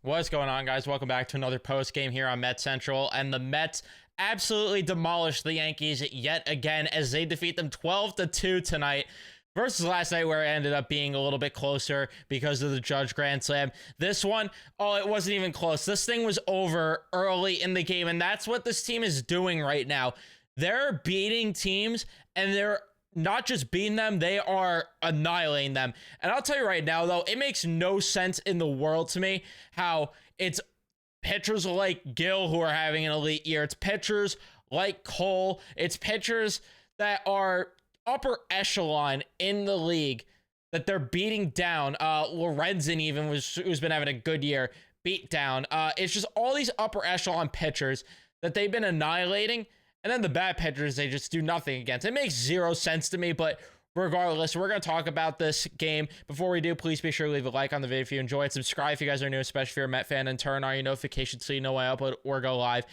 What's going on, guys? Welcome back to another post game here on Mets Central. And the Mets absolutely demolished the Yankees yet again as they defeat them 12-2 tonight versus last night, where it ended up being a little bit closer because of the Judge Grand Slam. This one, oh, it wasn't even close. This thing was over early in the game, and that's what this team is doing right now. They're beating teams, and they're not just beating them, they are annihilating them. And I'll tell you right now, though, it makes no sense in the world to me how it's pitchers like Gill who are having an elite year. It's pitchers like Cole. It's pitchers that are upper echelon in the league that they're beating down. Lorenzen even who's been having a good year, beat down. It's just all these upper echelon pitchers that they've been annihilating. And then the bad pitchers, they just do nothing against. It makes zero sense to me, but regardless, we're going to talk about this game. Before we do, please be sure to leave a like on the video if you enjoy it. Subscribe if you guys are new, especially if you're a Met fan, and turn on your notifications so you know when I upload or go live.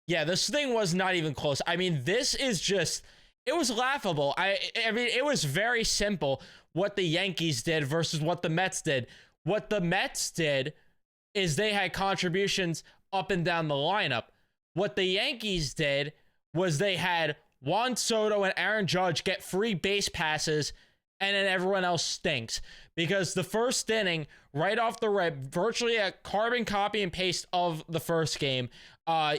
Yeah, this thing was not even close. I mean, this is just, it was laughable. I mean, it was very simple what the Yankees did versus what the Mets did. What the Mets did is they had contributions up and down the lineup. What the Yankees did was they had Juan Soto and Aaron Judge get free base passes, and then everyone else stinks. Because the first inning, right off the rip, virtually a carbon copy and paste of the first game,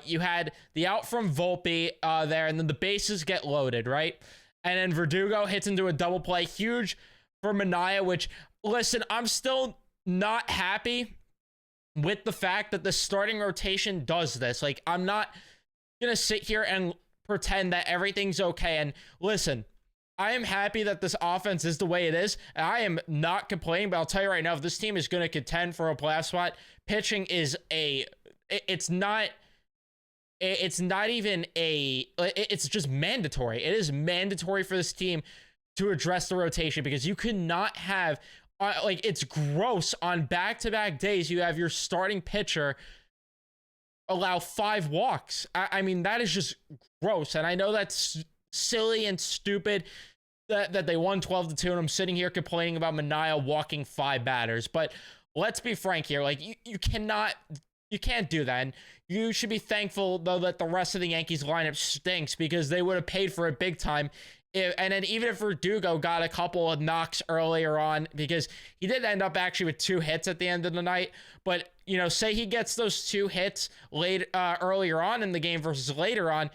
you had the out from Volpe there, and then the bases get loaded, right? And then Verdugo hits into a double play. Huge for Manaea, which, listen, I'm still not happy with the fact that the starting rotation does this. Like, I'm not gonna sit here and pretend that everything's okay. And listen, I am happy that this offense is the way it is, and I am not complaining, but I'll tell you right now, if this team is going to contend for a playoff spot, pitching is it's not even it's just mandatory. It is mandatory for this team to address the rotation, because you could not have like, it's gross on back-to-back days you have your starting pitcher allow 5 walks. I mean, that is just gross. And I know that's silly and stupid that they won 12-2, and I'm sitting here complaining about Manaea walking 5 batters. But let's be frank here. Like, you can't do that. And you should be thankful, though, that the rest of the Yankees lineup stinks, because they would have paid for it big time. And then even if Verdugo got a couple of knocks earlier on, because he did end up actually with 2 hits at the end of the night, but, you know, say he gets those 2 hits earlier on in the game versus later on,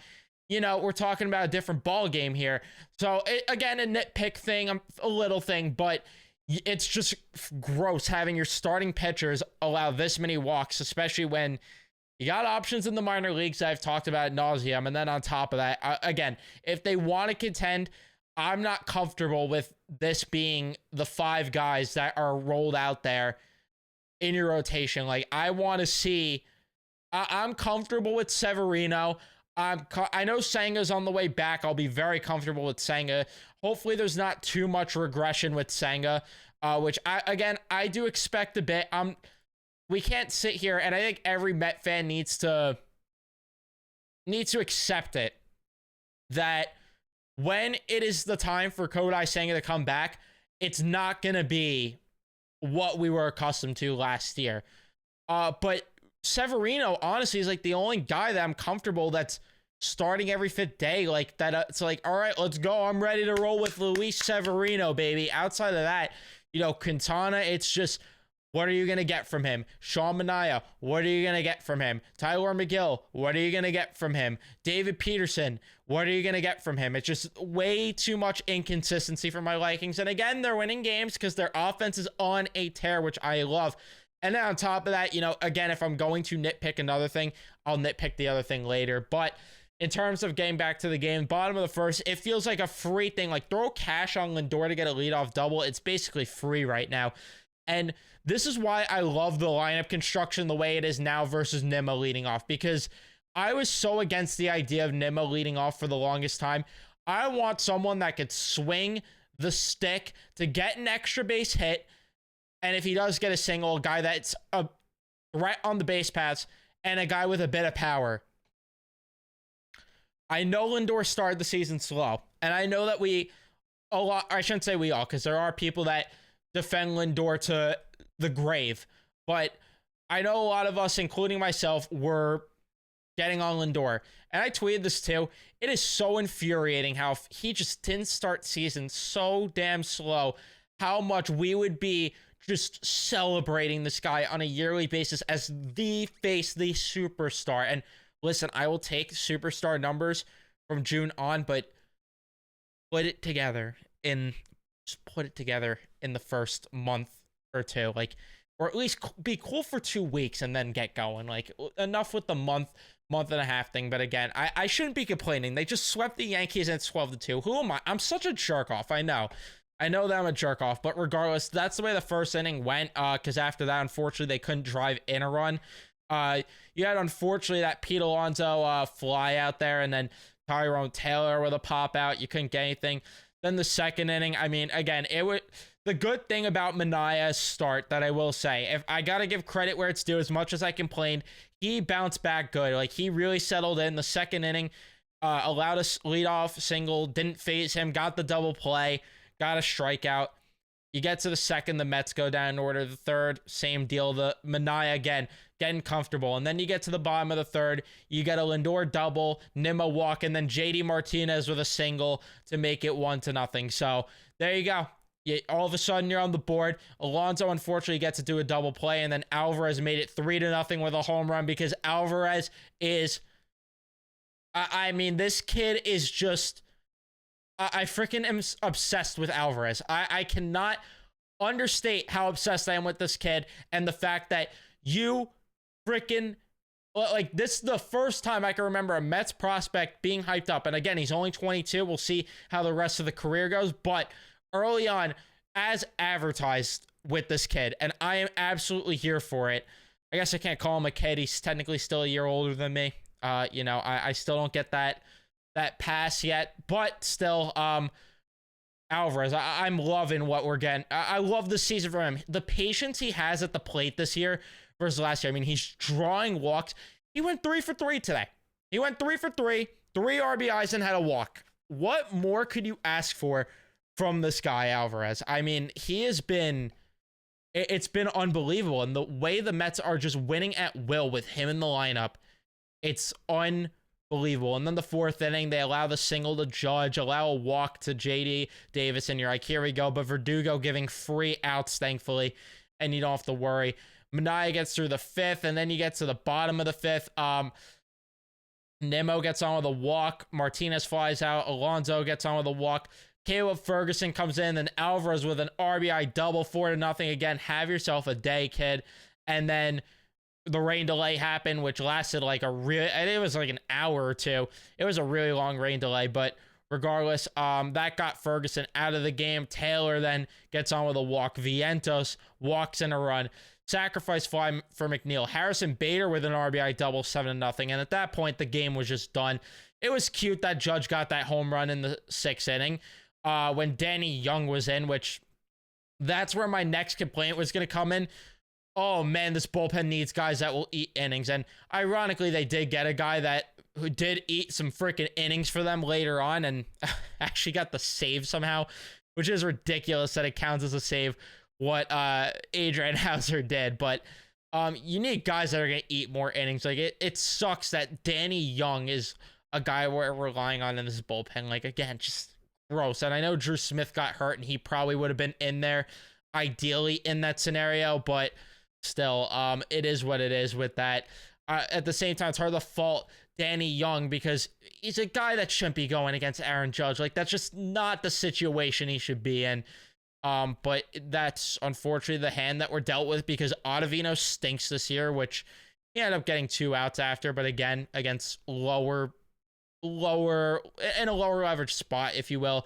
you know, we're talking about a different ball game here. So again, a nitpick thing, a little thing, but it's just gross having your starting pitchers allow this many walks, especially when you got options in the minor leagues that I've talked about ad nauseum. And then on top of that, again, if they want to contend, I'm not comfortable with this being the 5 guys that are rolled out there in your rotation. Like, I want to see, I'm comfortable with Severino. I know Senga's on the way back. I'll be very comfortable with Senga. Hopefully there's not too much regression with Senga, which I do expect a bit. We can't sit here, and I think every Met fan needs to accept it, that when it is the time for Kodai Senga to come back, it's not going to be what we were accustomed to last year. But Severino, honestly, is like the only guy that I'm comfortable that's starting every 5th day. Like that, it's like, all right, let's go. I'm ready to roll with Luis Severino, baby. Outside of that, you know, Quintana, it's just, what are you going to get from him? Sean Manaea, what are you going to get from him? Tyler McGill, what are you going to get from him? David Peterson, what are you going to get from him? It's just way too much inconsistency for my likings. And again, they're winning games because their offense is on a tear, which I love. And then on top of that, you know, again, if I'm going to nitpick another thing, I'll nitpick the other thing later. But in terms of getting back to the game, bottom of the first, it feels like a free thing. Like, throw cash on Lindor to get a leadoff double. It's basically free right now. And this is why I love the lineup construction the way it is now versus Nimmo leading off, because I was so against the idea of Nimmo leading off for the longest time. I want someone that could swing the stick to get an extra base hit, and if he does get a single, a guy that's a threat on the base paths, and a guy with a bit of power. I know Lindor started the season slow, and I know that I shouldn't say we all, because there are people that defend Lindor to the grave, but I know a lot of us, including myself, were getting on Lindor. And I tweeted this too. It is so infuriating how he just didn't start season so damn slow, how much we would be just celebrating this guy on a yearly basis as the face, the superstar. And listen, I will take superstar numbers from June on, but put it together in just put it together in the first month or two, like, or at least be cool for 2 weeks and then get going. Like, enough with the month and a half thing. But again, I shouldn't be complaining. They just swept the Yankees at 12-2. Who am I? I'm such a jerk off. I know that I'm a jerk off, but regardless, that's the way the first inning went. Because after that, unfortunately, they couldn't drive in a run. You had, unfortunately, that Pete Alonso fly out there, and then Tyrone Taylor with a pop out. You couldn't get anything. Then the second inning, I mean, again, it would. The good thing about Manaya's start that I will say, if I gotta give credit where it's due, as much as I complained, he bounced back good. Like, he really settled in the second inning, allowed a leadoff single, didn't phase him, got the double play, got a strikeout. You get to the second, the Mets go down in order. The third, same deal. The Manaya again getting comfortable, and then you get to the bottom of the third. You get a Lindor double, Nimmo walk, and then JD Martinez with a single to make it 1-0. So there you go. All of a sudden, you're on the board. Alonso, unfortunately, gets to do a double play, and then Alvarez made it 3-0 with a home run because Alvarez is... I mean, this kid is just... I freaking am obsessed with Alvarez. I cannot understate how obsessed I am with this kid, and the fact that you freaking... Like, this is the first time I can remember a Mets prospect being hyped up. And again, he's only 22. We'll see how the rest of the career goes, but... early on, as advertised with this kid, and I am absolutely here for it. I guess I can't call him a kid. He's technically still a year older than me. I still don't get that pass yet, but still, Alvarez, I'm loving what we're getting. I love the season for him. The patience he has at the plate this year versus last year. I mean, he's drawing walks. He went 3 for 3 today. He went 3 for 3, 3 RBIs, and had a walk. What more could you ask for from this guy, Alvarez? I mean, it's been unbelievable. And the way the Mets are just winning at will with him in the lineup, it's unbelievable. And then the fourth inning, they allow the single to Judge, allow a walk to JD Davis, and you're like, here we go. But Verdugo giving free outs, thankfully, and you don't have to worry. Manaya gets through the fifth, and then you get to the bottom of the fifth. Nimmo gets on with a walk. Martinez flies out. Alonso gets on with a walk. Caleb Ferguson comes in, and Alvarez with an RBI double, 4-0. Again, have yourself a day, kid. And then the rain delay happened, which lasted like it was like an hour or two. It was a really long rain delay, but regardless, that got Ferguson out of the game. Taylor then gets on with a walk. Vientos walks in a run. Sacrifice fly for McNeil. Harrison Bader with an RBI double, 7-0. And at that point, the game was just done. It was cute that Judge got that home run in the sixth inning. When Danny Young was in, which that's where my next complaint was going to come in. Oh man, this bullpen needs guys that will eat innings. And ironically, they did get a guy who did eat some freaking innings for them later on and actually got the save somehow, which is ridiculous that it counts as a save, what Adrian Hauser did. But you need guys that are going to eat more innings. Like, it sucks that Danny Young is a guy we're relying on in this bullpen. Like, again, just gross. And I know Drew Smith got hurt, and he probably would have been in there ideally in that scenario, but still, it is what it is with that. At the same time, it's hard to fault Danny Young because he's a guy that shouldn't be going against Aaron Judge. Like, that's just not the situation he should be in. But that's unfortunately the hand that we're dealt with because Ottavino stinks this year, which he ended up getting 2 outs after, but again, against lower in a lower leverage spot, if you will.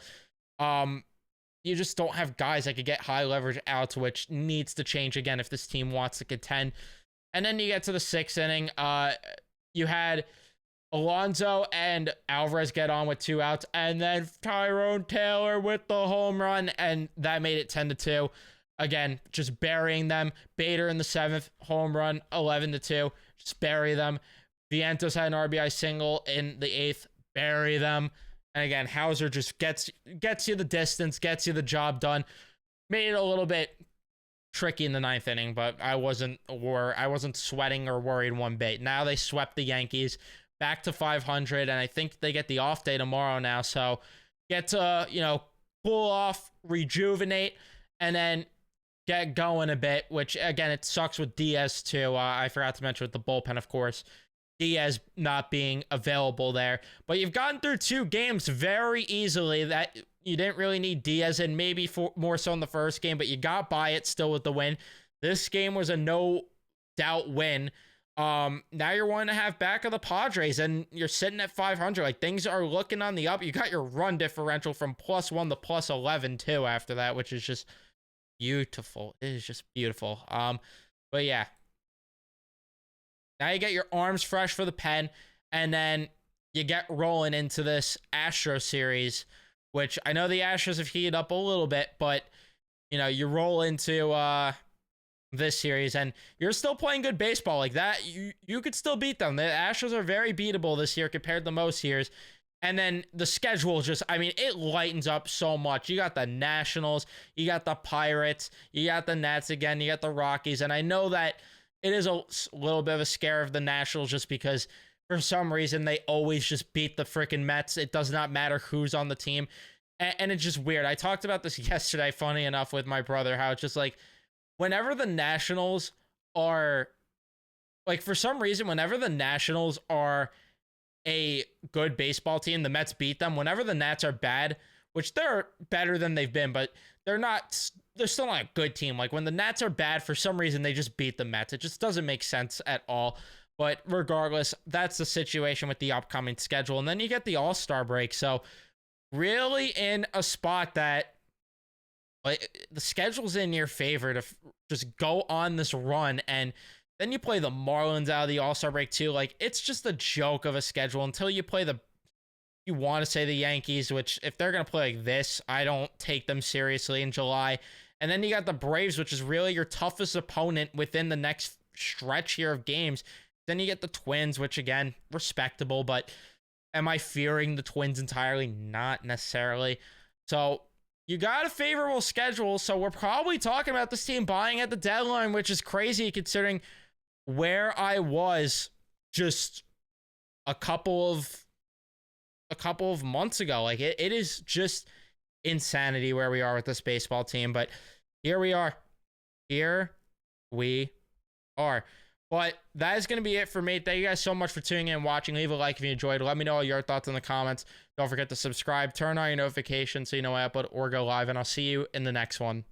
You just don't have guys that could get high leverage outs, which needs to change again if this team wants to contend. And then you get to the sixth inning. You had Alonso and Alvarez get on with 2 outs, and then Tyrone Taylor with the home run, and that made it 10-2. Again, just burying them. Bader in the 7th, home run, 11-2. Just bury them. Vientos had an RBI single in the 8th, bury them. And again, Hauser just gets you the distance, gets you the job done. Made it a little bit tricky in the ninth inning, but I wasn't sweating or worried one bit. Now they swept the Yankees back to 500, and I think they get the off day tomorrow now, so get to, cool off, rejuvenate, and then get going a bit, which again, it sucks with Diaz too. I forgot to mention with the bullpen, of course, Diaz not being available there, but you've gotten through 2 games very easily that you didn't really need Diaz in, maybe more so in the first game, but you got by it still with the win. This game was a no doubt win. Now you're 1.5 back of the Padres, and you're sitting at 500. Like, things are looking on the up. You got your run differential from +1 to +11 too after that, which is just beautiful. It is just beautiful. But yeah, now you get your arms fresh for the pen, and then you get rolling into this Astro series, which I know the Astros have heated up a little bit, but you roll into this series, and you're still playing good baseball like that. You could still beat them. The Astros are very beatable this year compared to most years. And then the schedule just, it lightens up so much. You got the Nationals, you got the Pirates, you got the Nats again, you got the Rockies. And I know that it is a little bit of a scare of the Nationals just because for some reason they always just beat the freaking Mets. It does not matter who's on the team. And it's just weird. I talked about this yesterday, funny enough, with my brother, how it's just like, whenever the Nationals are, like, for some reason, whenever the Nationals are a good baseball team, the Mets beat them. Whenever the Nats are bad, which they're better than they've been, but they're still not a good team. Like, when the Nats are bad, for some reason, they just beat the Mets. It just doesn't make sense at all. But regardless, that's the situation with the upcoming schedule. And then you get the All-Star break. So really in a spot that, like, the schedule's in your favor to just go on this run, and then you play the Marlins out of the All-Star break too. Like, it's just a joke of a schedule until you play you want to say the Yankees, which if they're going to play like this, I don't take them seriously in July. And then you got the Braves, which is really your toughest opponent within the next stretch here of games. Then you get the Twins, which again, respectable, but am I fearing the Twins entirely? Not necessarily. So you got a favorable schedule, so we're probably talking about this team buying at the deadline, which is crazy considering where I was just a couple of months ago. Like, it is just insanity where we are with this baseball team, but here we are. Here we are. But that is going to be it for me. Thank you guys so much for tuning in and watching. Leave a like if you enjoyed. Let me know all your thoughts in the comments. Don't forget to subscribe. Turn on your notifications so you know when I upload or go live. And I'll see you in the next one.